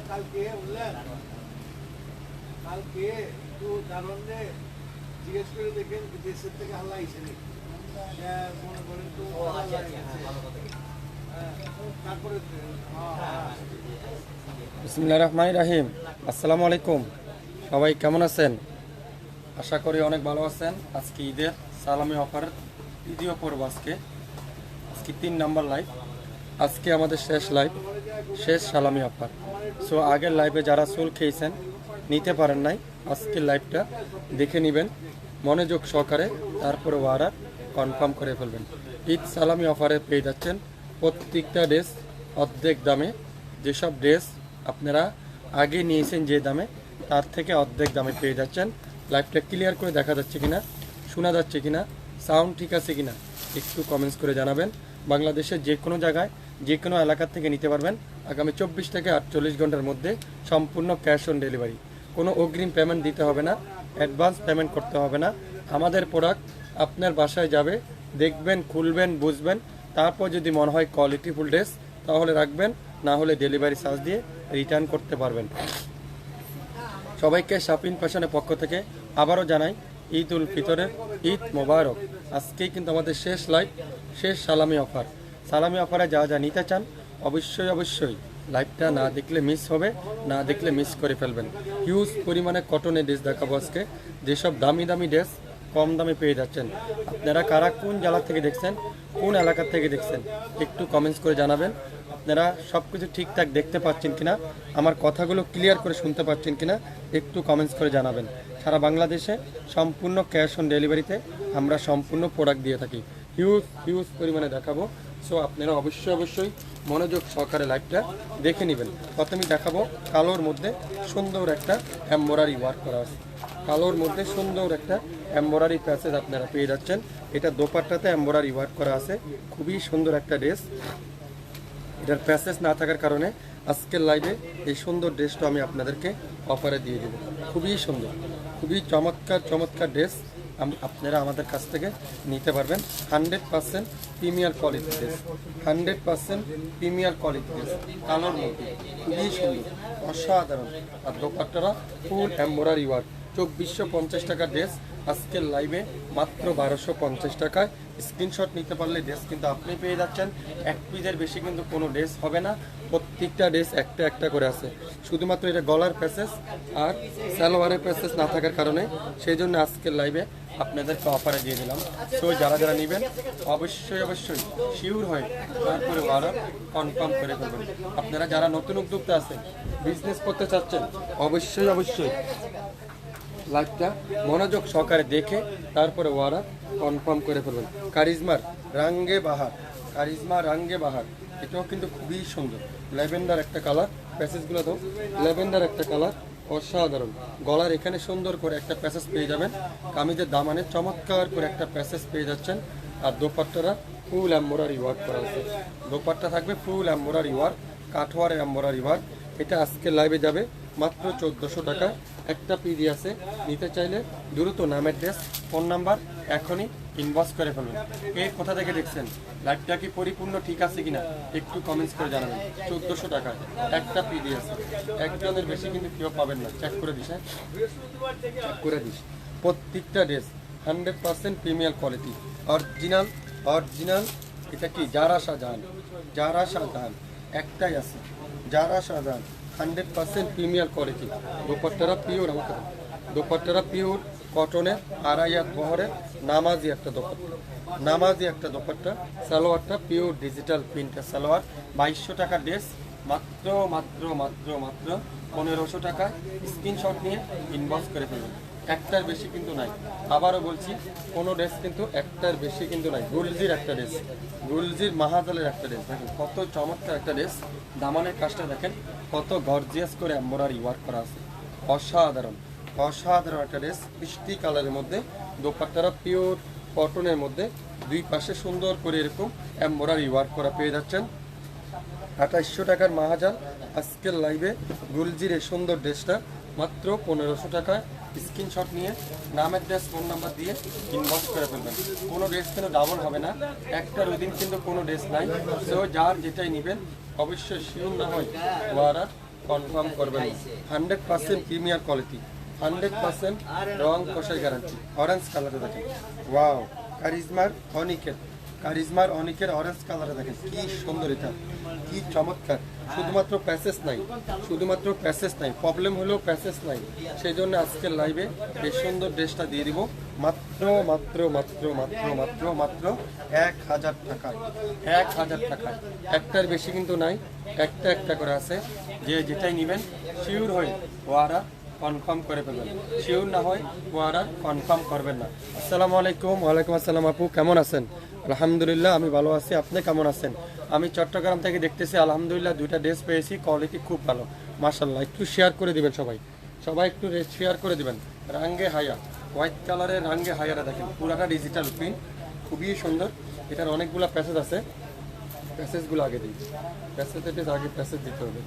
কালকে বললেন কালকে একটু দারুণে জিজ্ঞেস করে দেখেন দেশের থেকে হাল্লা আইসে মনে করেন তো তারপরে বিসমিল্লাহির রহমানির রহিম। আসসালামু আলাইকুম, সবাই কেমন আছেন? আশা করি অনেক ভালো আছেন। আজকে ঈদের সালামি অফার ভিডিও পড়ব। আজকে 3 নাম্বার লাইভ, আজকে আমাদের শেষ লাইভ, শেষ সালামি অফার। সো আগের লাইভে যারা চুল খেয়েছেন নিতে পারেন নাই, আজকের লাইভটা দেখে নেবেন মনোযোগ সহকারে, তারপরে অর্ডার কনফার্ম করে ফেলবেন। ঈদ সালামি অফারে পেয়ে যাচ্ছেন প্রত্যেকটা ড্রেস অর্ধেক দামে। যেসব ড্রেস আপনারা আগে নিয়েছেন যে দামে, তার থেকে অর্ধেক দামে পেয়ে যাচ্ছেন। লাইভটা ক্লিয়ার করে দেখা যাচ্ছে কিনা, শোনা যাচ্ছে কিনা, সাউন্ড ঠিক আছে কিনা একটু কমেন্টস করে জানাবেন। বাংলাদেশের যে কোনো জায়গায় যে কোনো এলাকা থেকে নিতে পারবেন। আগামী 24 থেকে 48 ঘন্টার মধ্যে সম্পূর্ণ ক্যাশ অন ডেলিভারি, কোনো অগ্রিম পেমেন্ট দিতে হবে না, অ্যাডভান্স পেমেন্ট করতে হবে না। আমাদের প্রোডাক্ট আপনার বাসায় যাবে, দেখবেন, খুলবেন, বুঝবেন, তারপর যদি মনে হয় কোয়ালিটিফুল ড্রেস তাহলে রাখবেন, না হলে ডেলিভারি চার্জ দিয়ে রিটার্ন করতে পারবেন। সবাইকে শপিং ফ্যাশনের পক্ষ থেকে আবারও জানাই ঈদ উল ফিতরের ঈদ মোবারক। আজকেই কিন্তু আমাদের শেষ লাইভ, শেষ সালামি অফার। সালামি অফারে যা যা নিতে চান অবশ্যই লাইভটা না দেখলে মিস হবে, না দেখলে মিস করে ফেলবেন। হিউজ পরিমাণে কটনের ড্রেস দেখাবো আজকে, যেসব দামি দামি ড্রেস কম দামে পেয়ে যাচ্ছেন। আপনারা কারা কোন জেলা থেকে দেখছেন, কোন এলাকা থেকে দেখছেন একটু কমেন্টস করে জানাবেন। আপনারা সব কিছু ঠিকঠাক দেখতে পাচ্ছেন কিনা, আমার কথাগুলো ক্লিয়ার করে শুনতে পাচ্ছেন কিনা একটু কমেন্টস করে জানাবেন। সারা বাংলাদেশে সম্পূর্ণ ক্যাশ অন ডেলিভারিতে আমরা সম্পূর্ণ প্রোডাক্ট দিয়ে থাকি। হিউজ পরিমাণে দেখাবো। সো আপনারা অবশ্যই মনোযোগ সহকারে লাইভটা দেখে নেবেন। প্রথমে দেখাবো কালোর মধ্যে সুন্দর একটা এমব্রয়ডারি ওয়ার্ক করা আছে। কালোর মধ্যে সুন্দর একটা এমব্রয়ডারি প্যাসেজ আপনারা পেয়ে যাচ্ছেন। এটা দোপাট্টাতে এমব্রয়ডারি ওয়ার্ক করা আছে, খুবই সুন্দর একটা ড্রেস। এটার প্যাসেজ না থাকার কারণে আজকের লাইভে এই সুন্দর ড্রেসটা আমি আপনাদেরকে অফারে দিয়ে দেব। খুবই সুন্দর, খুবই চমৎকার ড্রেস আপনারা আমাদের কাছ থেকে নিতে পারবেন। 100% premier quality dress, 100% premier quality dress, কালোর মধ্যে খুবই সুন্দর, অসাধারণ। আর দোপাট্টারা ফুল এমব্রয়ডারি ওয়ার্ক। 2450 টাকা ড্রেস আজকের লাইভে মাত্র 1250 টাকায়। স্ক্রিনশট নিতে পারলে ড্রেস কিন্তু আপনি পেয়ে যাচ্ছেন। এক পিসের বেশি কিন্তু কোনো ড্রেস হবে না, প্রত্যেকটা ড্রেস একটা করে আছে। শুধুমাত্র এটা গলার প্যাসেজ আর সালোয়ারের প্যাসেজ না থাকার কারণে সেই জন্য আজকের লাইভে আপনাদেরকে অফারে দিয়ে দিলাম। তো যারা নেবেন অবশ্যই শিওর হয়ে তারপরে অর্ডার কনফার্ম করে ফেলবেন। আপনারা যারা নতুন উদ্যোক্তা আছেন, বিজনেস করতে চাচ্ছেন, অবশ্যই লাইভটা মনোযোগ সহকারে দেখে তারপরে অর্ডার কনফার্ম করে ফেলবেন। কারিজমার রাঙ্গে বাহার, এটাও কিন্তু খুবই সুন্দর। ল্যাভেন্ডার একটা কালার, প্যাসেজগুলো তো ল্যাভেন্ডার একটা কালার, অসাধারণ। গলার এখানে সুন্দর করে একটা প্যাসেজ পেয়ে যাবেন। কামিজের দামানে চমৎকার করে একটা প্যাসেজ পেয়ে যাচ্ছেন। আর দোপাট্টারা ফুল এমব্রয়ডারি ওয়ার্ক করা আছে। দোপাট্টা থাকবে ফুল এমব্রয়ডারি ওয়ার্ক, কাঠওয়ারের এমব্রয়ডারি ওয়ার্ক। এটা আজকে লাইভে যাবে মাত্র 1400 টাকা। একটা পিডি আছে, নিতে চাইলে দ্রুত নামের ড্রেস, ফোন নাম্বার এখনই ইনবক্স করে ফেলবেন। কে কোথা থেকে দেখছেন, লাইভটা কি পরিপূর্ণ ঠিক আছে কিনা একটু কমেন্টস করে জানাবেন। 1400 টাকায় একটা পিডি আছে, একজনের বেশি কিন্তু কেউ পাবেন না। চেক করে দিস, চেক করে দিস। প্রত্যেকটা ড্রেস 100% প্রিমিয়ার কোয়ালিটি, অরিজিনাল। এটা কি জারা শাহজাহান একটাই আছে, জারা শাহজাহান 100% প্রিমিয়ার কোয়ালিটি। দোপাট্টারা পিওর কটনের, আড়াই হাত বহরের নামাজি একটা দোপাট্টা। সালোয়ারটা পিওর ডিজিটাল প্রিন্টের সালোয়ার। 2200 টাকা ড্রেস মাত্র 1500 টাকা। স্ক্রিনশট নিয়ে ইনবক্স করে ফেলুন। একটার বেশি কিন্তু নাই, আবারও বলছি কোনো ড্রেস কিন্তু একটার বেশি কিন্তু নাই। গুলজির একটা ড্রেস, গুলজির মাহাজালের একটা ড্রেস, দেখেন কত চমৎকার একটা ড্রেস। দামানের কাজটা দেখেন কত গর্জিয়াস করে এমব্রয়ডারি ওয়ার্ক করা আছে, অসাধারণ। অসাধারণ একটা ড্রেস, মিষ্টি কালারের মধ্যে। দোপাট্টারা পিওর কটনের মধ্যে, দুই পাশে সুন্দর করে এরকম এমব্রয়ডারি ওয়ার্ক করা পেয়ে যাচ্ছেন। 2800 টাকার মাহাজার। আজকের লাইভে গুলজির এই সুন্দর ড্রেসটা মাত্র 1500 টাকায়। স্ক্রিনশট নিয়ে নামের ড্রেস ফোন নাম্বার দিয়ে ইনবক্স করে ফেলবেন। কোনো ড্রেস কিন্তু ডাবল হবে না, একটার ওই দিন কিন্তু কোনো ড্রেস নাই। সো যার যেটাই নেবেন অবশ্যই শিওর না হয় ওয়ারার কনফার্ম করবেন। 100% প্রিমিয়ার কোয়ালিটি, 100% রং কষাই গ্যারান্টি। অরেঞ্জ কালারে দেখেন, ওয়াও, কারিজমার অনেকের অরেঞ্জ কালারে দেখেন কি সুন্দর, এটা কি চমৎকার। শুধুমাত্র প্যাসেজ নাই, প্রবলেম হলেও প্যাসেজ নাই। সেই জন্য আজকের লাইভে এই সুন্দর ড্রেসটা দিয়ে দিব মাত্র 1000 টাকায়। 1000 টাকায়, একটার বেশি কিন্তু নাই, একটা করে আছে। যে যেটাই নেবেন শিওর হয়ে ওয়ারা কনফার্ম করে ফেলবেন, শিওর না হয় ওয়ারা কনফার্ম করবেন না। আসসালামু আলাইকুম। ওয়ালাইকুম আসসালাম আপু, কেমন আছেন? আলহামদুলিল্লাহ আমি ভালো আছি, আপনি কেমন আছেন? আমি চট্টগ্রাম থেকে দেখতেছি, আলহামদুলিল্লাহ দুইটা ড্রেস পেয়েছি, কোয়ালিটি খুব ভালো মাশাআল্লাহ। একটু শেয়ার করে দিবেন সবাই একটু শেয়ার করে দিবেন। রাঙ্গে হায়া, হোয়াইট কালারের রাঙ্গে হায়ারা দেখেন, পুরাটা ডিজিটাল প্রিন্ট, খুবই সুন্দর। এটার অনেকগুলো প্যাসেজ আছে, প্যাসেজগুলো আগে দিই, প্যাসেজ দিতে হবে।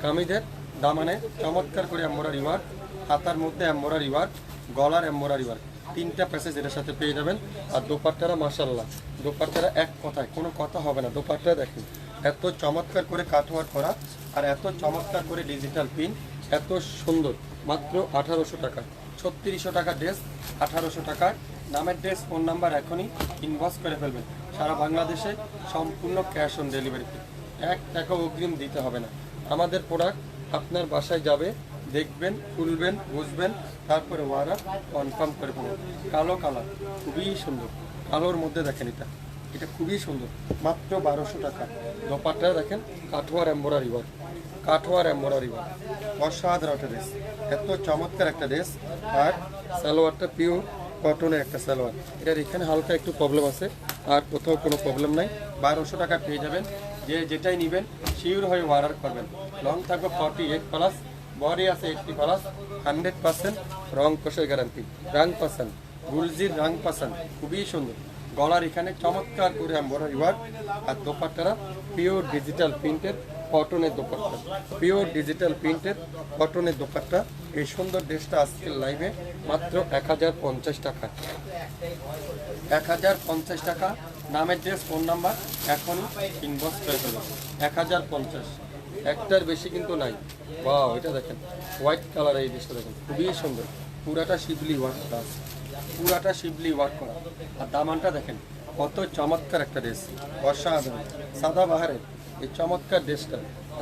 কামিজের দামানে চমৎকার করে এমব্রয়ডারি ওয়ার্ক, হাতার মধ্যে এমব্রয়ডারি ওয়ার্ক, গলার এমব্রয়ডারি ওয়ার্ক, 3টা প্যাসেজ এটার সাথে পেয়ে যাবেন। আর দোপাট্টারা মাশাআল্লাহ, দোপাট্টারা এক কথায় কোনো কথা হবে না। দোপাট্টা দেখেন এত চমৎকার করে কাটওয়ার্ক করা, আর এত চমৎকার করে ডিজিটাল প্রিন্ট, এত সুন্দর। মাত্র 1800 টাকা, 3600 টাকা ড্রেস 1800 টাকায়। নামের ড্রেস ফোন নাম্বার এখনই ইনবক্স করে ফেলবেন। সারা বাংলাদেশে সম্পূর্ণ ক্যাশ অন ডেলিভারিতে, 1 টাকা অগ্রিম দিতে হবে না। আমাদের প্রোডাক্ট আপনার বাসায় যাবে, দেখবেন, খুলবেন, বুঝবেন, তারপরে ওয়ারা কনফার্ম করে ফেলবেন। কালো কালার, খুবই সুন্দর, কালোর মধ্যে দেখেন এটা খুবই সুন্দর, মাত্র 1200 টাকা। দোপাট্টা দেখেন কাঠোয়ার এমব্রয়ডারি ওয়ার্ক, অসাধারণ একটা ড্রেস, এত চমৎকার একটা ড্রেস। আর সালোয়ারটা পিওর কটনের একটা সালোয়ার। এটার এখানে হালকা একটু প্রবলেম আছে, আর কোথাও কোনো প্রবলেম নাই। 1200 টাকা পেয়ে যাবেন। যে যেটাই নেবেন শিওর হয়ে অর্ডার করবেন। লং থাকবে 48+, বডি আছে 80+, 100% রং কষের গ্যারান্টি। রাং পাসান, গুলজির রাং পাসান, খুবই সুন্দর। গলার এখানে চমৎকার করে এমব্রয়ডারি ওয়ার্ক। আর দোপাট্টারা পিওর ডিজিটাল প্রিন্টের কটনের দোপাট্টা। এই সুন্দর ড্রেসটা আজকের লাইভে মাত্র 1050 টাকা। 1050 টাকা। নামের ড্রেস ফোন নাম্বার এখনই ইনবক্স করে দেবেন। 1050, একটার বেশি কিন্তু নাই। ওয়াও, এটা দেখেন হোয়াইট কালার, এই ড্রেসটা দেখেন খুবই সুন্দর, পুরাটা শিবলি ওয়ার্ক করা আছে, আর দামানটা দেখেন কত চমৎকার একটা ড্রেস, অসাধারণ। সাদা বাহারের এই চমৎকার ড্রেসটা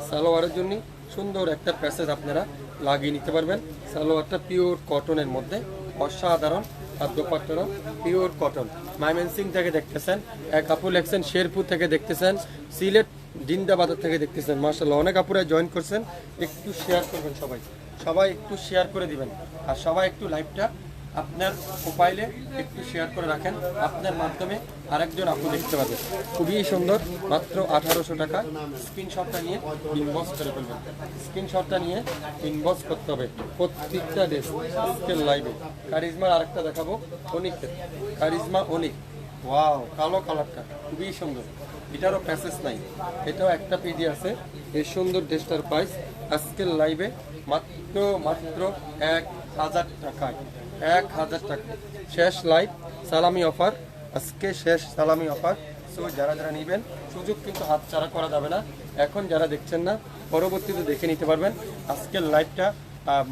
সালোয়ারের জন্য সুন্দর একটা প্যাসেজ আপনারা লাগিয়ে নিতে পারবেন। সালোয়ারটা পিওর কটনের মধ্যে, অসাধারণ। আর দোপাট্টাটা পিওর কটন। ময়মনসিংহ থেকে দেখতেছেন, এক আপু লেখছেন শেরপুর থেকে দেখতেছেন, সিলেট জিন্দাবাজার থেকে দেখতেছেন। মাশাআল্লাহ, অনেক আপুরা জয়েন করছেন। একটু শেয়ার করবেন, সবাই একটু শেয়ার করে দিবেন। আর সবাই একটু লাইভটা আপনার প্রোফাইলে একটু শেয়ার করে রাখেন, আপনার মাধ্যমে আরেকজন আপু দেখতে পাবে। খুবই সুন্দর, মাত্র 1800 টাকা। স্ক্রিনশটটা নিয়ে ইনবক্স করে ফেলবেন। স্ক্রিনশটটা নিয়ে ইনবক্স করতে হবে প্রত্যেকটা ড্রেস আজকের লাইভে। কারিজমার আরেকটা দেখাবো, অনিকের কারিজমা অনিক। ওয়াও, কালো কালারটা খুবই সুন্দর, এটারও প্যাসেজ নাই, এটাও একটা পেজি আছে। এই সুন্দর ড্রেসটার প্রাইস আজকের লাইভে মাত্র 1000 টাকায়। 1000 টাকা। শেষ লাইভ সালামি অফার, আজকে শেষ সালামি অফার। সো যারা নেবেন, সুযোগ কিন্তু হাতছাড়া করা যাবে না। এখন যারা দেখছেন না, পরবর্তীতে দেখে নিতে পারবেন। আজকের লাইভটা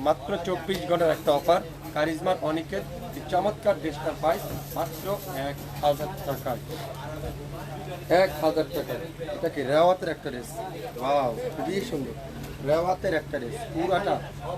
মাত্র 24 ঘন্টার একটা অফার। কারিজমার অনেকের চমৎকার ড্রেসটার প্রাইস মাত্র 1000 টাকায়। 1000 টাকা। এটা কি রেওয়াতের একটা ড্রেস? ওয়াও, খুবই সুন্দর, রেওয়াতের একটা ড্রেস, পুরাটা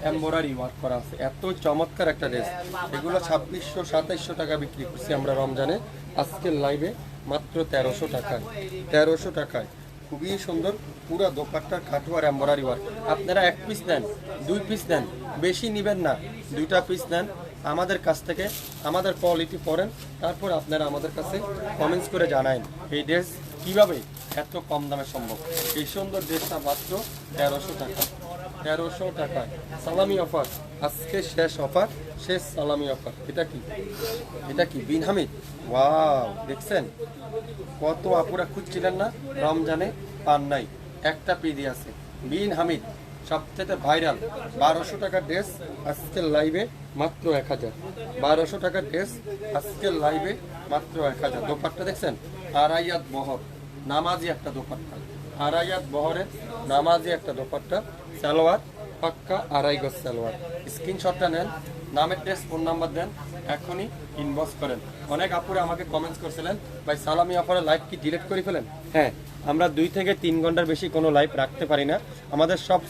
এমব্রয়ডারি ওয়ার্ক করা আছে, এত চমৎকার একটা ড্রেস। এগুলো 2600-2700 টাকা বিক্রি করছি আমরা রমজানে। আজকের লাইভে মাত্র 1300 টাকায়। 1300 টাকায় খুবই সুন্দর, পুরো দোপাট্টার কাঠওয়ার এমব্রয়ডারি ওয়ার্ক। আপনারা 1 পিস নেন, 2 পিস নেন, বেশি নেবেন না, 2টা পিস নেন। আমাদের কাছ থেকে আমাদের কোয়ালিটি পড়েন, তারপর আপনারা আমাদের কাছে কমেন্টস করে জানান এই ড্রেস কীভাবে এত কম দামে সম্ভব। এই সুন্দর ড্রেসটা মাত্র 1300 টাকা। 1300 টাকা সালামি অফার। আজকে শেষ অফার, শেষ সালামি অফার। এটা কি বিন হামিদ? ওয়াও, দেখছেন কত আপুরা খুঁজছিলেন না, রমজানে পান নাই, একটা পিদি আছে বিন হামিদ, সবচেয়ে ভাইরাল। 1200 টাকার ড্রেস আজকের লাইভে মাত্র 1000। 1200 টাকার ড্রেস আজকের লাইভে মাত্র 1000। দোপাট্টা দেখছেন, আড়াইয়াত বহর, নামাজি একটা দোপাট্টা, আড়াইয়াত বহরের নামাজি একটা দোপাট্টা, সালোয়ার পাক্কা আড়াই গজ সালোয়ার। স্ক্রিনশটটা নেন, নামের ড্রেস, ফোন নাম্বার দেন, এখনই ইনবক্স করেন। অনেক আপুরে আমাকে কমেন্টস করছিলেন, ভাই সালামি অফারে লাইভ কি ডিলিট করে ফেলেন? হ্যাঁ, আমরা 2 থেকে 3 ঘন্টার বেশি কোনো লাইভ রাখতে পারি না, আমাদের সব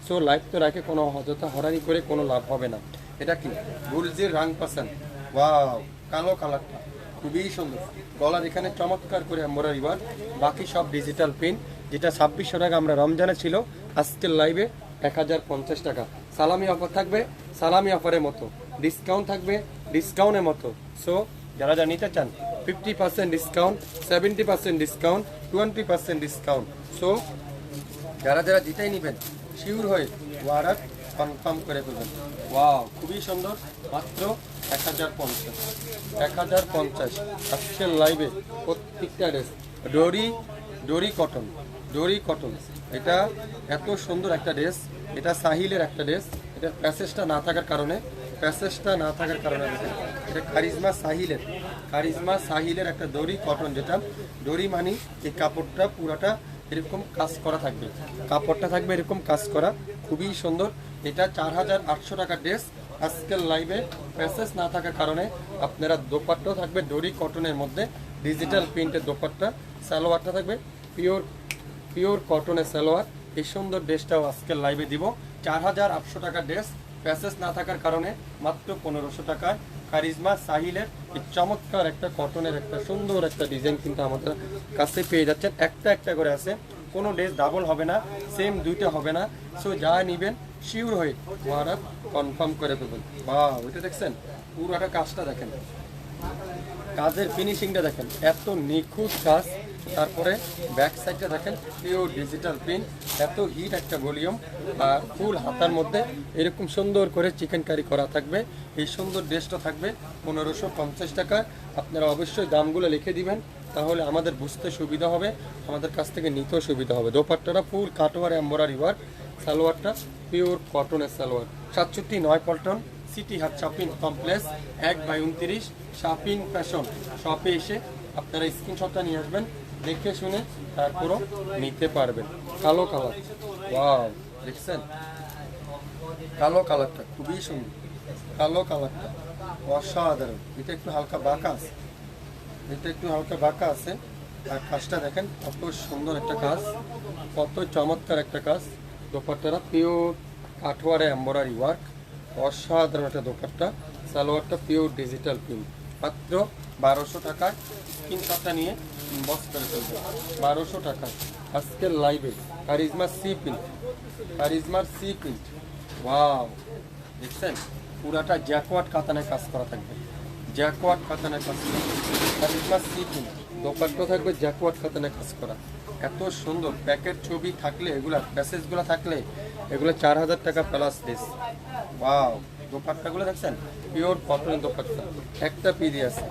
সো লাইভ তো রাখে কোনো অযথা হরানি করে কোনো লাভ হবে না। এটা কি গুলজির রাং পাসান, ওয়াও, কালো কালারটা খুবই সুন্দর, গলার এখানে চমৎকার করে এমব্রয়ডারি ওয়ার্ক, বাকি সব ডিজিটাল প্রিন্ট। যেটা 2600 টাকা আমরা রমজানে ছিল, আজকের লাইভে 1050 টাকা। সালামি অফার থাকবে সালামি অফারের মতো, ডিসকাউন্ট থাকবে ডিসকাউন্টের মতো। সো যারা যা নিতে চান 50% ডিসকাউন্ট, 70% ডিসকাউন্ট, 20% ডিসকাউন্ট। সো যারা যেটাই নেবেন শিওর হয়ে অর্ডার কনফার্ম করে ফেলবেন। ওয়াও, খুবই সুন্দর, মাত্র 1050। 1050 আজকের লাইভে প্রত্যেকটা ড্রেস ডোরি কটন। এটা এত সুন্দর একটা ড্রেস, এটা সাহিলের একটা ড্রেস। এটা প্যাসেজটা না থাকার কারণে দেখেন, এটা কারিজমা সাহিলের একটা দড়ি কটন, যেটা দড়ি মানি এই কাপড়টা পুরাটা এরকম কাজ করা থাকবে, কাপড়টা থাকবে এরকম কাজ করা, খুবই সুন্দর। এটা 4800 টাকার ড্রেস। আজকের লাইভে প্যাসেজ না থাকার কারণে আপনারা দোপাট্টাও থাকবে দড়ি কটনের মধ্যে, ডিজিটাল প্রিন্টের দোপাট্টা, সালোয়ারটা থাকবে পিওর কটনের সালোয়ার। এই সুন্দর ড্রেসটাও আজকের লাইভে দিব 4800 টাকার ড্রেস, প্যাসেজ না থাকার কারণে মাত্র 1500 টাকায়। কারিজমা সাহিলের এই চমৎকার একটা কটনের একটা সুন্দর একটা ডিজাইন কিন্তু আমাদের কাছে পেয়ে যাচ্ছেন। একটা করে আছে, কোনো ড্রেস ডাবল হবে না, সেম দুইটা হবে না। সো যা নেবেন শিওর হয়ে অর্ডার কনফার্ম করে দেবেন। বা ওইটা দেখছেন, পুরোটা কাজটা দেখেন, কাজের ফিনিশিংটা দেখেন, এত নিখুঁত কাজ। তারপরে ব্যাক সাইডটা দেখেন, পিওর ডিজিটাল প্রিন্ট, এত হিট একটা ভলিউম, আর ফুল হাতার মধ্যে এরকম সুন্দর করে চিকেন কারি করা থাকবে। এই সুন্দর ড্রেসটা থাকবে 1550 টাকা। আপনারা অবশ্যই দামগুলো লিখে দিবেন, তাহলে আমাদের বুঝতে সুবিধা হবে, আমাদের কাছ থেকে নিতেও সুবিধা হবে। দোপাট্টাটা ফুল কাটোয়ার এমব্রয়ডারি ওয়ার্ক, সালোয়ারটা পিওর কটনের সালোয়ার। 67 পল্টন সিটি হাট শপিং কমপ্লেক্স 1/29 শপিং ফ্যাশন শপে এসে আপনারা স্ক্রিনশটটা নিয়ে আসবেন, দেখে শুনে তারপরও নিতে পারবেন। কালো কালার, ওয়াও, দেখছেন কালো কালারটা খুবই সুন্দর, কালো কালারটা অসাধারণ। এটা একটু হালকা বাঁকা আছে, আর কাজটা দেখেন কত সুন্দর একটা কাজ, কত চমৎকার একটা কাজ। দোপাট্টাটা পিওর কাঠোয়ারে এমব্রয়ডারি ওয়ার্ক, অসাধারণ একটা দোপাট্টা। সালোয়ারটা পিওর ডিজিটাল প্রিন্ট, মাত্র 1200 টাকায়। স্ক্রিনশটটা নিয়ে ইনবক্স করে ফেলবে। 1200 টাকায় আজকের লাইভে কারিজমার সি প্রিন্ট, ওয়াও, দেখছেন পুরাটা জ্যাকওয়ার্ড কাতানে কাজ করা থাকবে, কারিজমার সি প্রিন্ট। দোপাট্টা থাকবে জ্যাকওয়ার্ড কাতানে কাজ করা, এত সুন্দর। প্যাকেট ছবি থাকলে, এগুলা প্যাসেজগুলো থাকলে এগুলো 4000 টাকা প্লাস ড্রেস। ওয়াও, দোপাট্টাগুলো দেখছেন পিওর কটনের দোপাট্টা, একটা পিডি আছে।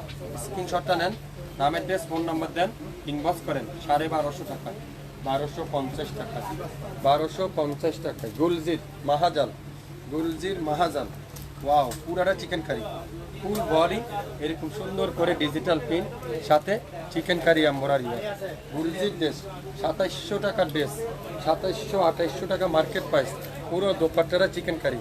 স্ক্রিনশটটা নেন, নামের ড্রেস, ফোন নাম্বার দেন, ইনবক্স করেন। 1250 টাকা, 1250 টাকা, 1250 টাকায় গুলজির মাহাজাল। ওয়াও, পুরাটা চিকেন কারি, ফুল বডি এরকম সুন্দর করে ডিজিটাল প্রিন্ট, সাথে চিকেন কারি এমব্রয়ডারি। গুলজির ড্রেস 2700 টাকার ড্রেস, 2700-2800 টাকা মার্কেট প্রাইস। পুরো দোপাট্টারা চিকেন কারি,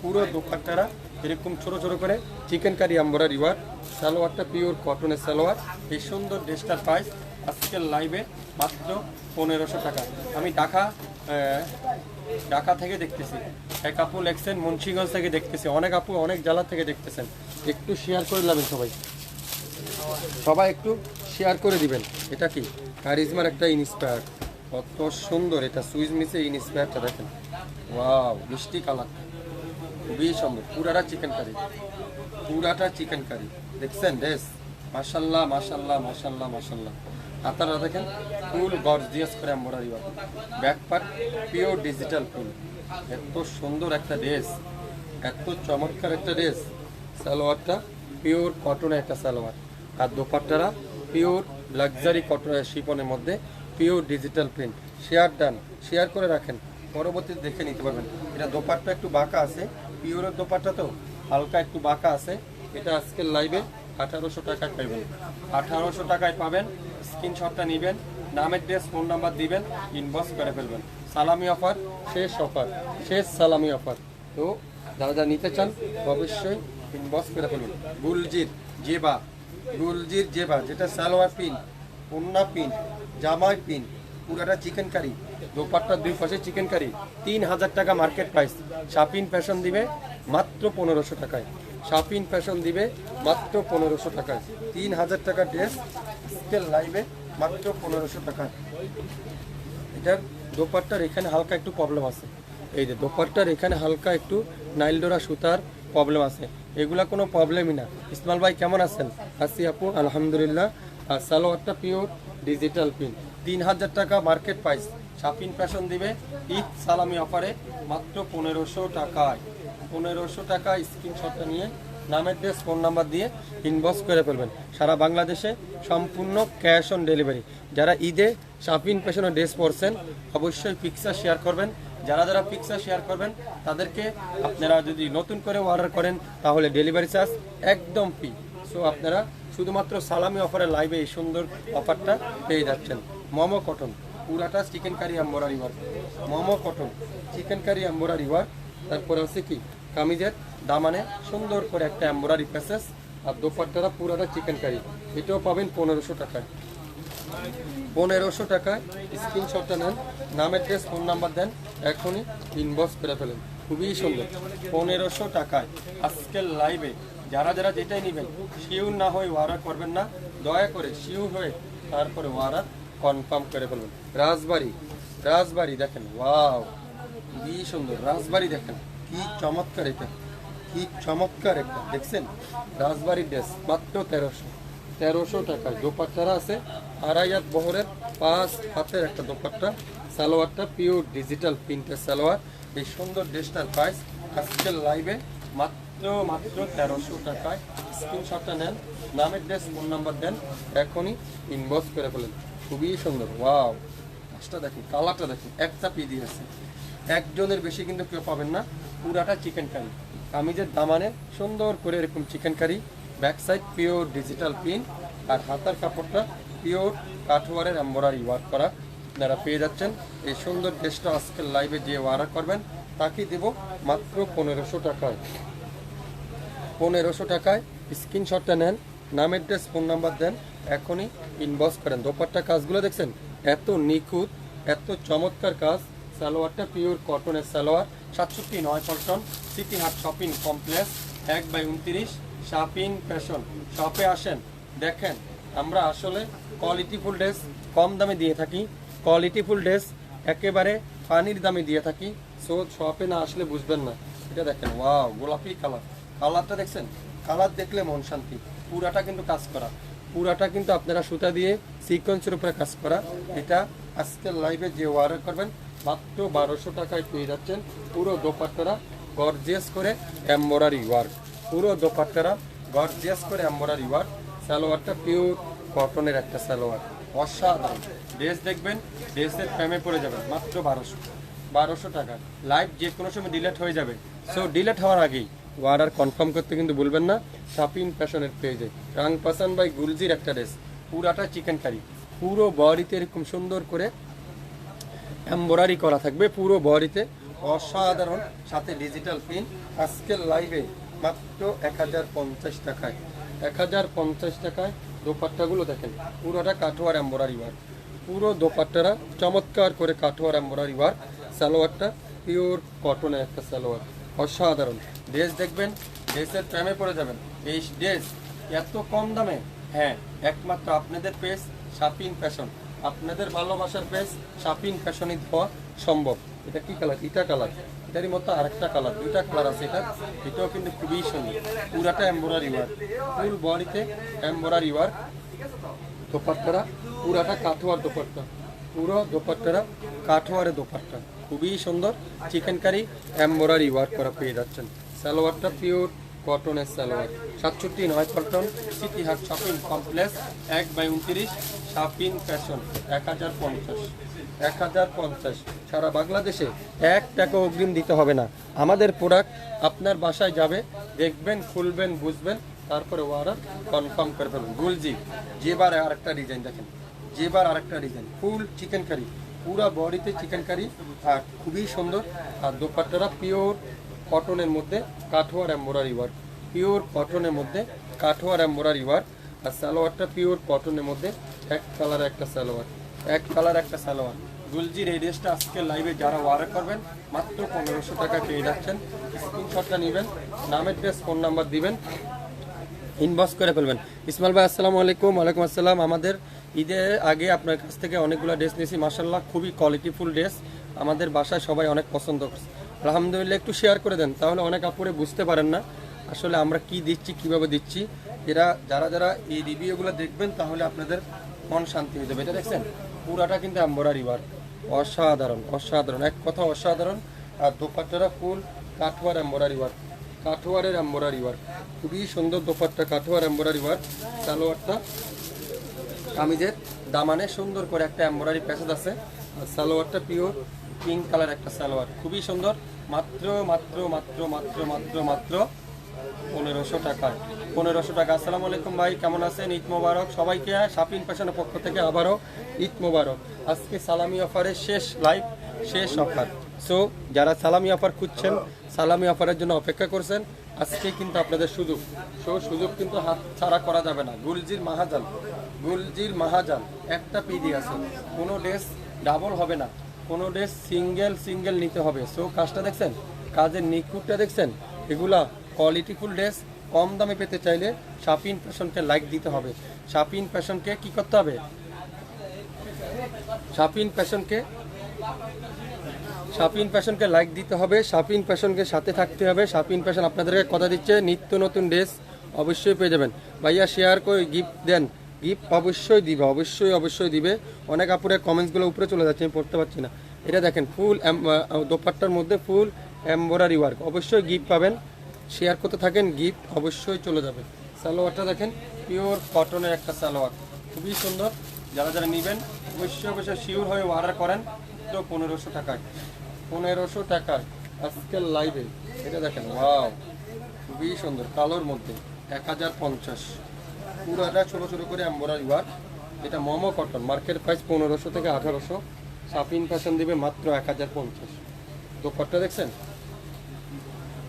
পুরো দোপাট্টারা এরকম ছোট করে চিকেন কারি এমব্রয়ডারি ওয়ার্ক। সালোয়ারটা পিওর কটনের সালোয়ার। এই সুন্দর ড্রেসটার প্রাইস আজকের লাইভে মাত্র 1500 টাকা। আমি ঢাকা থেকে দেখতেছি, এক আপু লেখছেন মুন্সিগঞ্জ থেকে দেখতেছি, অনেক আপু অনেক জেলা থেকে দেখতেছেন। একটু শেয়ার করে নেবেন সবাই একটু শেয়ার করে দিবেন। এটা কি কারিজমার একটা ইন্সপায়ার, কত সুন্দর। এটা সুইচ মিসে ইন্সপায়ারটা দেখেন, ওয়াও, মিষ্টি কালার, খুবই সুন্দর। পুরাটা চিকেন কারি, দেখছেন ড্রেস, মাশাল্লাহ। হাতারা দেখেন ফুল গর্জিয়াস করে embroidery work, back part pure digital full, এত সুন্দর একটা ড্রেস, এত চমৎকার একটা ড্রেস। সালোয়ারটা পিওর কটনের একটা সালোয়ার, আর দোপাট্টারা পিওর লাক্সারি কটনের শিপনের মধ্যে পিওর ডিজিটাল প্রিন্ট। শেয়ার করে রাখেন, পরবর্তীতে দেখে নিতে পারবেন। এটা দোপাট্টা একটু বাঁকা আছে, পিওরের দোপাট্টা তো হালকা একটু বাঁকা আছে। এটা আজকের লাইভে 1800 টাকায় পাবেন, 1800 টাকায় পাবেন। স্ক্রিনশটটা নেবেন, নামের ড্রেস, ফোন নাম্বার দিবেন, ইনবক্স করে ফেলবেন। সালামি অফার, শেষ সালামি অফার। তো যারা যারা নিতে চান অবশ্যই ইনবক্স করে ফেলবেন। গুলজির জেবা, যেটা সালোয়ার পিন, ওন্না পিন, জামাই পিন, পুরাটা চিকেন কারি, দোপাট্টার দুই পাশে চিকেন কারি। 3000 টাকা মার্কেট প্রাইস। শাপিন ফ্যাশন দিবে মাত্র 1500 টাকায়। শাপিন ফ্যাশন দিবে মাত্র 1500 টাকায়। 3000 টাকা ড্রেস আজকের লাইভে মাত্র 1500 টাকায়। এটার দোপাট্টার এখানে হালকা একটু প্রবলেম আছে, এই যে দোপাট্টার এখানে হালকা একটু নাইলডোরা সুতার প্রবলেম আছে। এগুলা কোনো প্রবলেমই না। ইসমাইল ভাই কেমন আছেন? আছি আপু, আলহামদুলিল্লাহ। আর সালোয়ারটা পিওর ডিজিটাল প্রিন্ট, 3000 টাকা মার্কেট প্রাইস। শাপিন ফ্যাশন দিবে ঈদ সালামি অফারে মাত্র 1500 টাকায়। 1500 টাকায় স্ক্রিনশটটা নিয়ে নামের ড্রেস, ফোন নাম্বার দিয়ে ইনবক্স করে ফেলবেন। সারা বাংলাদেশে সম্পূর্ণ ক্যাশ অন ডেলিভারি। যারা ঈদে শাপিন ফ্যাশনের ড্রেস পরছেন অবশ্যই পিকচার শেয়ার করবেন। যারা পিকচার শেয়ার করবেন তাদেরকে আপনারা যদি নতুন করে অর্ডার করেন তাহলে ডেলিভারি চার্জ একদম ফ্রি। সো আপনারা শুধুমাত্র সালামি অফারের লাইভে এই সুন্দর অফারটা পেয়ে যাচ্ছেন। মোমো কটন, পুরাটা চিকেন কারি এমব্রয়ডারি ওয়ার্ক। মোমো cotton, chikankari embroidery work. তারপরে আছে কি কামিজের দামানে সুন্দর করে একটা এমব্রয়ডারি প্যাসেজ, আর দোপাট্টারা পুরাটা চিকেন কারি। এটাও পাবেন 1500 টাকায়। 1500 টাকায় স্ক্রিনশটটা নেন, নামের ড্রেস, ফোন নাম্বার দেন, এখনই ইনবক্স করে ফেলেন। খুবই সুন্দর। 1500 টাকায় আজকের লাইভে যারা যেটাই নেবেন শিওর না হয়ে অর্ডার করবেন না, দয়া করে শিওর হয়ে তারপরে অর্ডার কনফার্ম করে ফেলবেন। রাজবাড়ি দেখেন, ওয়াও খুবই সুন্দর। রাজবাড়ি দেখেন কি চমৎকার, এটা কি চমৎকার একটা, দেখছেন? রাজবাড়ির ড্রেস মাত্র 1300 টাকায়। দোপাট্টারা আছে 2.5 বহরের 5 হাতের একটা দোপাট্টা। সালোয়ারটা পিওর ডিজিটাল প্রিন্টের সালোয়ার। এই সুন্দর ড্রেসটার প্রাইস আজকের লাইভে মাত্র 1300 টাকায়। স্ক্রিনশটটা নেন, নামের ড্রেস, ফোন নাম্বার দেন, এখনই ইনবক্স করে ফেলেন। খুবই সুন্দর। ওয়াও, কাজটা দেখুন, কালারটা দেখুন, একটা পি দিয়েছে। একজনের বেশি কিন্তু কেউ পাবেন না। পুরাটা চিকেন কারি, কামিজের দামানে সুন্দর করে এরকম chikankari, back side pure digital print, আর হাতার কাপড়টা পিওর কাঠওয়ারের এমব্রয়ডারি ওয়ার্ক করা। আপনারা পেয়ে যাচ্ছেন এই সুন্দর ড্রেসটা। আজকের লাইভে যে অর্ডার করবেন তাকে দেব মাত্র 1500 টাকায়। 1500 টাকায় স্ক্রিনশটটা নেন, নামের ড্রেস, ফোন নাম্বার দেন, এখনই ইনবক্স করেন। দোপাট্টা কাজগুলো দেখছেন এত নিখুঁত, এত চমৎকার কাজ। সালোয়ারটা পিওর কটনের সালোয়ার। 67 পল্টন সিটি হাট শপিং কমপ্লেক্স 1/29 শাপিন ফ্যাশন শপে আসেন। দেখেন আমরা আসলে কোয়ালিটিফুল ড্রেস কম দামে দিয়ে থাকি, কোয়ালিটিফুল ড্রেস একেবারে পানির দামে দিয়ে থাকি। সো শপে না আসলে বুঝবেন না। এটা দেখেন, ওয়াও গোলাপি কালার, কালারটা দেখছেন? কালার দেখলে মন শান্তি। পুরাটা কিন্তু কাজ করা, পুরাটা কিন্তু আপনারা সুতা দিয়ে সিকোয়েন্সের উপরে কাজ করা। এটা আজকের লাইভে যে অর্ডার করবেন মাত্র 1200 টাকায় পেয়ে যাচ্ছেন। পুরো দোপাট্টারা গর্জিয়াস করে এমব্রয়ডারি ওয়ার্ক, পুরো দোপাট্টারা গর্জিয়াস করে এমব্রয়ডারি ওয়ার্ক। সালোয়ারটা পিওর কটনের একটা সালোয়ার, অসাধারণ ড্রেস। দেখবেন ড্রেসের প্রেমে পড়ে যাবেন। মাত্র 1200 টাকা। লাইভ যে কোনো সময় ডিলেট হয়ে যাবে। সো ডিলেট হওয়ার আগেই অর্ডার কনফার্ম করতে কিন্তু ভুলবেন না। শাপিন ফ্যাশনের পেজে রাং পাসান বাই গুলজির একটা ড্রেস, পুরাটা চিকেন কারি, পুরো বডিতে এরকম সুন্দর করে এমব্রয়ডারি করা থাকবে, পুরো বডিতে অসাধারণ, সাথে ডিজিটাল প্রিন্ট। আজকের লাইভে মাত্র 1050 টাকায়। 1050 টাকায় দোপাট্টাগুলো দেখেন, পুরোটা কাঠোয়ার এমব্রয়ডারি ওয়ার্ক। পুরো দোপাট্টারা চমৎকার করে কাঠোয়ার এমব্রয়ডারি ওয়ার্ক। সালোয়ারটা পিওর কটনের একটা সালোয়ার, অসাধারণ ড্রেস। দেখবেন ড্রেসের প্রেমে পড়ে যাবেন। এই ড্রেস এত কম দামে, হ্যাঁ একমাত্র আপনাদের পেজ শাপিন ফ্যাশন, আপনাদের ভালোবাসার পেজ শাপিন ফ্যাশনই দেওয়া সম্ভব। এটা কি কালার? ইটা কালার। এটারই মতো আরেকটা কালার, দুইটা কালার আছে এটা। এটাও কিন্তু খুবই সুন্দর, পুরাটা এমব্রয়ডারি ওয়ার্ক, ফুল বডিতে এমব্রয়ডারি ওয়ার্ক। দোপাট্টারা পুরাটা কাঠোয়ার দোপাট্টা, পুরো দোপাট্টারা কাঠোয়ারে দোপাট্টা, খুবই সুন্দর চিকেন কারি এমব্রয়ডারি ওয়ার্ক করা পেয়ে যাচ্ছেন। সালোয়ারটা পিওর কটনের salwar, 67 Paltan City Heart shopping complex 1/29 শাপিন fashion 1050 সারা বাংলাদেশে 1 টাকা অগ্রিম দিতে হবে না। আমাদের প্রোডাক্ট আপনার বাসায় যাবে, দেখবেন, খুলবেন, বুঝবেন, তারপরে অর্ডার কনফার্ম করে ফেলবেন। গুলজি যেবার আরেকটা ডিজাইন দেখেন, যেবার আরেকটা ডিজাইন ফুল চিকেন কারি, পুরা বডিতে চিকেন কারি আর খুবই সুন্দর। আর দোপাট্টারা পিওর কটনের মধ্যে কাঠোয়ার এমব্রয়ডারি ওয়ার্ক, পিওর কটনের মধ্যে কাঠোয়ার এমব্রয়ডারি ওয়ার্ক। আর সালোয়ারটা পিওর কটনের মধ্যে এক কালার একটা সালোয়ার, এক কালার একটা সালোয়ার। গুলজির এই ড্রেসটা আজকে লাইভে যারা অর্ডার করবেন মাত্র 1500 টাকা পেয়ে যাচ্ছেন। স্ক্রিনশটটা নেবেন, নামের ড্রেস, ফোন নাম্বার দিবেন, ইনবক্স করে ফেলবেন। ইসমাইল ভাই আসসালামু আলাইকুম। ওয়ালাইকুম আসসালাম। আমাদের ঈদের আগে আপনার কাছ থেকে অনেকগুলো ড্রেস নিয়েছি, মাশাআল্লাহ খুবই কোয়ালিটিফুল ড্রেস, আমাদের বাসায় সবাই অনেক পছন্দ করছে। আলহামদুলিল্লাহ, একটু শেয়ার করে দেন, তাহলে অনেক আপুরে বুঝতে পারেন না আসলে আমরা কি দিচ্ছি, কিভাবে দিচ্ছি। যারা যারা এই রিভিউগুলো দেখবেন তাহলে আপনাদের মন শান্তি হয়ে যাবে। এটা দেখছেন পুরাটা কিন্তু এমব্রয়ডারি ওয়ার্ক, অসাধারণ অসাধারণ, এক কথা অসাধারণ। আর দোপাট্টারা ফুল কাঠোয়ার এমব্রয়ডারি ওয়ার্ক, কাঠোয়ারের এমব্রয়ডারি ওয়ার্ক, খুবই সুন্দর দোপাট্টা, কাঠোয়ার এমব্রয়ডারি ওয়ার্ক। সালোয়ারটা কামিজের দামানে সুন্দর করে একটা এমব্রয়ডারি প্যাচেজ আছে। আর সালোয়ারটা পিওর পিঙ্ক কালার একটা সালোয়ার, খুবই সুন্দর। মাত্র মাত্র মাত্র মাত্র মাত্র মাত্র 1500 টাকা, 1500 টাকা। আসসালামু আলাইকুম ভাই, কেমন আছেন? ঈদ মোবারক সবাইকে। শাপিন ফ্যাশনের পক্ষ থেকে আবারও ঈদ মোবারক। আজকে সালামি অফারের শেষ লাইভ, শেষ অফার। সো যারা সালামি অফার খুঁজছেন, সালামি অফারের জন্য অপেক্ষা করছেন, আজকে কিন্তু আপনাদের সুযোগ। সুযোগ কিন্তু হাত ছাড়া করা যাবে না। গুলজির মাহাজান, গুলজির মাহাজান একটা পিডি আছে, কোনো ড্রেস ডাবল হবে না, কোনো ড্রেস সিঙ্গেল সিঙ্গেল নিতে হবে। সো কাজটা দেখছেন, কাজের নিখুঁতটা দেখছেন। এগুলা কোয়ালিটিফুল ড্রেস কম দামে পেতে চাইলে শাপিন ফ্যাশনকে লাইক দিতে হবে। শাপিন ফ্যাশনকে কি করতে হবে? শাপিন ফ্যাশনকে লাইক দিতে হবে, শাপিন ফ্যাশনকে সাথে থাকতে হবে। শাপিন ফ্যাশন আপনাদেরকে কথা দিচ্ছে নিত্য নতুন ড্রেস অবশ্যই পেয়ে যাবেন। ভাইয়া শেয়ার করে গিফট দেন, গিফট অবশ্যই দিবে, অবশ্যই অবশ্যই দিবে। অনেক আপুরে কমেন্টসগুলো উপরে চলে যাচ্ছে, আমি পড়তে পারছি না। এটা দেখেন ফুল দোপাট্টার মধ্যে ফুল এমব্রয়ডারি ওয়ার্ক, অবশ্যই গিফট পাবেন। শেয়ার করতে থাকেন, গিফট অবশ্যই চলে যাবে। সালোয়ারটা দেখেন পিওর কটনের একটা সালোয়ার, খুবই সুন্দর। যারা যারা নেবেন অবশ্যই অবশ্যই শিওর হয়ে অর্ডার করেন। তো 1500 টাকায়, 1500 টাকায় আজকের লাইভে। এটা দেখেন, ওয়াও খুবই সুন্দর, কালোর মধ্যে 1050, পুরোটা ছোটো ছোটো করে এমব্রয়ডারি ওয়ার্ক। এটা মোমো কটন, মার্কেট প্রাইস 1500 থেকে 1800। শাপিন ফ্যাশন দিবে মাত্র 1050। দোপাট্টা দেখছেন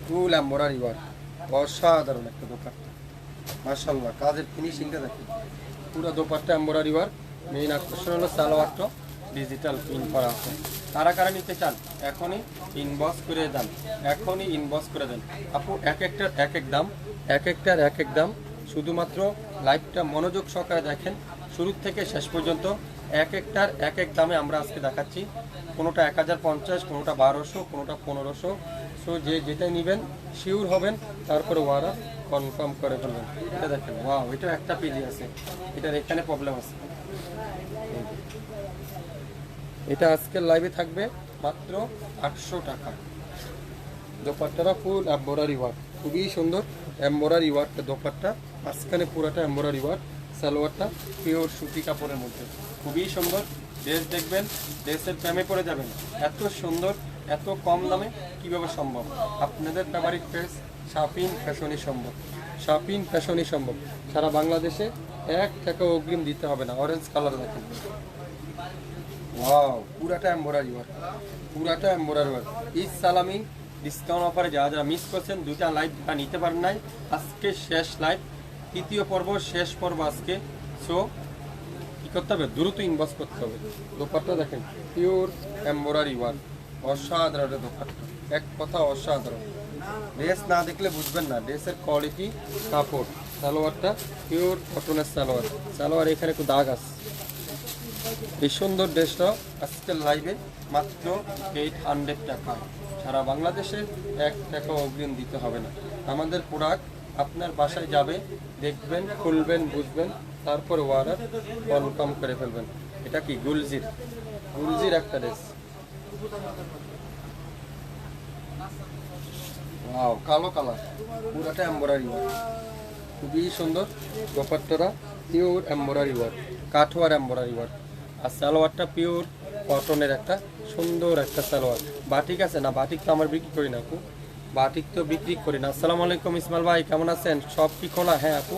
ফুল এমব্রয়ডারি ওয়ার্ক, অসাধারণ একটা দোপাট্টা, মাশাআল্লাহ। কাজের ফিনিশিংটা দেখেন, পুরো দোপাট্টা এমব্রয়ডারি ওয়ার্ক। মেইন আকর্ষণ হলো সালোয়ারটা ডিজিটাল প্রিন্ট করা আছে। কারা কারা নিতে চান এখনই ইনবক্স করে দেন, এখনই ইনবক্স করে দেন। আপু এক একটার এক এক দাম, এক একটার এক এক দাম। শুধুমাত্র লাইভটা মনোযোগ সহকারে দেখেন শুরু থেকে শেষ পর্যন্ত। এক একটার এক এক দামে আমরা আজকে দেখাচ্ছি। কোনোটা 1050, কোনোটা 1200, কোনোটা 1500। সো যে যেটা নেবেন শিওর হবেন, তারপরে ওয়ারা কনফার্ম করে ফেলবেন। এটা দেখেন, ওয়াও, এটা একটা পেজে আছে, এটার এখানে প্রবলেম আছে। এটা আজকের লাইভে থাকবে মাত্র 800 টাকা। দোপাট্টাটা ফুল এমব্রয়ডারি ওয়ার্ক, খুবই সুন্দর এমব্রয়ডারি ওয়ার্ক। দোপাট্টা মাঝখানে পুরোটা এমব্রয়ডারি ওয়ার্ক। সালোয়ারটা পিওর সুতি কাপড়ের মধ্যে, খুবই সুন্দর। ড্রেস দেখবেন, ড্রেসের প্রেমে পড়ে যাবেন। এত সুন্দর, এত কম দামে কিভাবে সম্ভব? আপনাদের ফেভারিট ড্রেস শাপিন ফ্যাশনই সম্ভব, শাপিন ফ্যাশনই সম্ভব। সারা বাংলাদেশে 1 টাকা অগ্রিম দিতে হবে না। অরেঞ্জ কালার দেখেন, ওয়াও, পুরাটা এমব্রয়ডারি ওয়ার্ক, পুরাটা এমব্রয়ডারি ওয়ার্ক। ঈদ সালামি ডিসকাউন্ট অফারে যারা যারা মিস করছেন, দুইটা লাইভ নিতে পারেন নাই, আজকে শেষ লাইভ, তৃতীয় পর্ব, শেষ পর্ব আজকে। সো কী করতে হবে? দ্রুত ইনবক্স করতে হবে। দোপাট্টা দেখেন পিওর এমব্রয়ডারি ওয়ার্ক, অসাধারণ দোপাট্টা, এক কথা অসাধারণ। ড্রেস না দেখলে বুঝবেন না ড্রেসের কোয়ালিটি, কাপড়। সালোয়ারটা পিওর কটনের সালোয়ার, সালোয়ার এখানে একটু দাগ আছে। এই সুন্দর ড্রেসটা আজকের লাইভে মাত্র 800 টাকা। সারা বাংলাদেশে 1 টাকা অগ্রিম দিতে হবে না। আমাদের প্রোডাক্ট আপনার বাসায় যাবে, দেখবেন, খুলবেন, বুঝবেন, তারপরে অর্ডার কনফার্ম করে ফেলবেন। এটা কি গুলজির, গুলজির একটা ড্রেস। ওয়াও, কালো কালার, পুরাটা এমব্রয়ডারি ওয়ার্ক, খুবই সুন্দর। দোপাট্টাটা পিওর এমব্রয়ডারি ওয়ার্ক, কাঠওয়ার এমব্রয়ডারি ওয়ার্ক, আর সালোয়ারটা পিওর কটনের একটা সুন্দর একটা সালোয়ার। বাটিক আছে না? বাটিক তো আমার বিক্রি করি না আপু, বাটিক তো বিক্রি করি না। আসসালামু আলাইকুম ইসমাইল ভাই, কেমন আছেন? সব কি খোলা? হ্যাঁ আপু,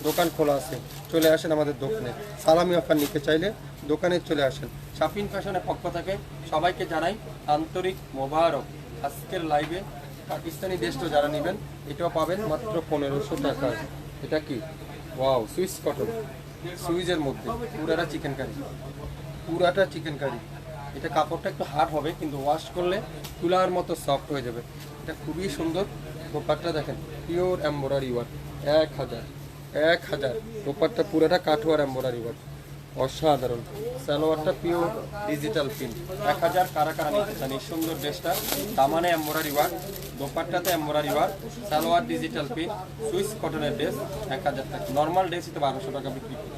দোকান খোলা আছে, চলে আসেন আমাদের দোকানে। সালামি অফার নিতে চাইলে দোকানে চলে আসেন। শাপিন ফ্যাশনের পক্ষ থেকে সবাইকে জানাই আন্তরিক মোবারক। আজকের লাইভে পাকিস্তানি ড্রেসটা যারা নেবেন এটাও পাবেন মাত্র 1500 টাকায়। এটা কি? ওয়াও, সুইস কটন, সুইজের মধ্যে পুরাটা চিকেন কারি, পুরাটা চিকেন কারি। এটা কাপড়টা একটু হার্ড হবে কিন্তু ওয়াশ করলে তুলার মতো সফট হয়ে যাবে। এটা খুবই সুন্দর। দোপাট্টা দেখেন পিওর এমব্রয়ডারি ওয়ার্ক, 1000 দোপাট্টা পুরাটা কাঠওয়ার এমব্রয়ডারি ওয়ার্ক, অসাধারণ। সালোয়ারটা পিওর ডিজিটাল প্রিন্ট, 1000। কারা কারা নিতে চান এই সুন্দর ড্রেসটা? দামানে এমব্রয়ডারি ওয়ার্ক, দোপাট্টাতে embroidery work, salwar digital print, Swiss কটনের ড্রেস 1000 টাকা। নর্মাল ড্রেসই তো 1200 টাকা বিক্রি করি।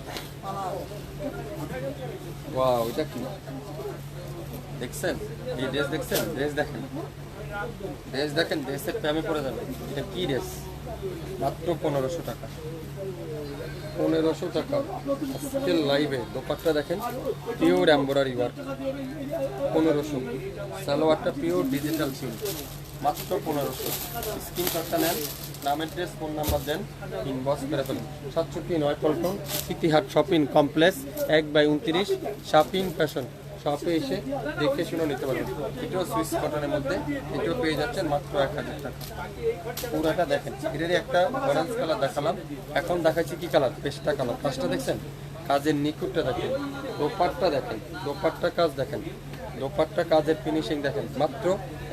ওয়াও, এটা কি দেখছেন? এই ড্রেস দেখছেন? ড্রেস দেখেন, ড্রেস দেখেন, ড্রেসের প্রেমে পড়ে যাবে। এটা কি ড্রেস? মাত্র 1500 টাকা, 1500 টাকা আজকের লাইভে। দোপাট্টা দেখেন পিওর এমব্রয়ডারি ওয়ার্ক, 1500। সালোয়ারটা পিওর ডিজিটাল প্রিন্ট, মাত্র 1500। স্ক্রিনশটটা নেন, নামের ড্রেস, ফোন নাম্বার দেন, ইনবক্স করে ফেলুন। 67 Paltan Etihad shopping complex 1/29 shopping fashion. শপে এসে দেখে শুনে নিতে পারবেন। এটাও সুইস কটনের মধ্যে, এটাও পেয়ে যাচ্ছেন মাত্র 1000 টাকা। পুরাটা দেখেন, এটারই একটা অরেঞ্জ কালার দেখালাম, এখন দেখাচ্ছি কি কালার? পেস্টা কালার। কাজটা দেখছেন? কাজের নিখুঁতটা দেখেন, দোপাট্টা দেখেন, দোপাট্টা কাজ দেখেন, দোপাট্টা কাজের ফিনিশিং দেখেন, মাত্র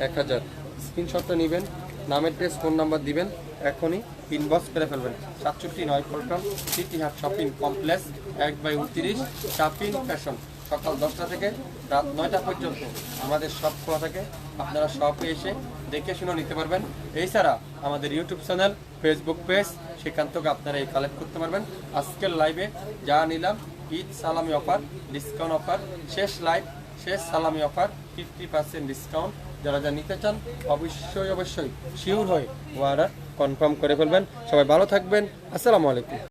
1000। স্ক্রিনশটটা নেবেন, নামের ড্রেস, ফোন নাম্বার দিবেন, এখনই ইনবক্স করে ফেলবেন। 67 Paltan Etihad shopping complex 1/29 shopping fashion. সকাল 10টা থেকে রাত 9টা পর্যন্ত আমাদের শপ খোলা থাকে। আপনারা শপে এসে দেখে শুনে নিতে পারবেন। এছাড়া আমাদের ইউটিউব চ্যানেল, ফেসবুক পেজ, সেখান থেকে আপনারা এই কালেক্ট করতে পারবেন। আজকের লাইভে যা নিলাম ঈদ সালামি অফার, ডিসকাউন্ট অফার, শেষ লাইভ, শেষ সালামি অফার, 50% ডিসকাউন্ট। যারা যা নিতে চান অবশ্যই শিওর হয়ে অর্ডার কনফার্ম করে ফেলবেন। সবাই ভালো থাকবেন। আসসালামু আলাইকুম।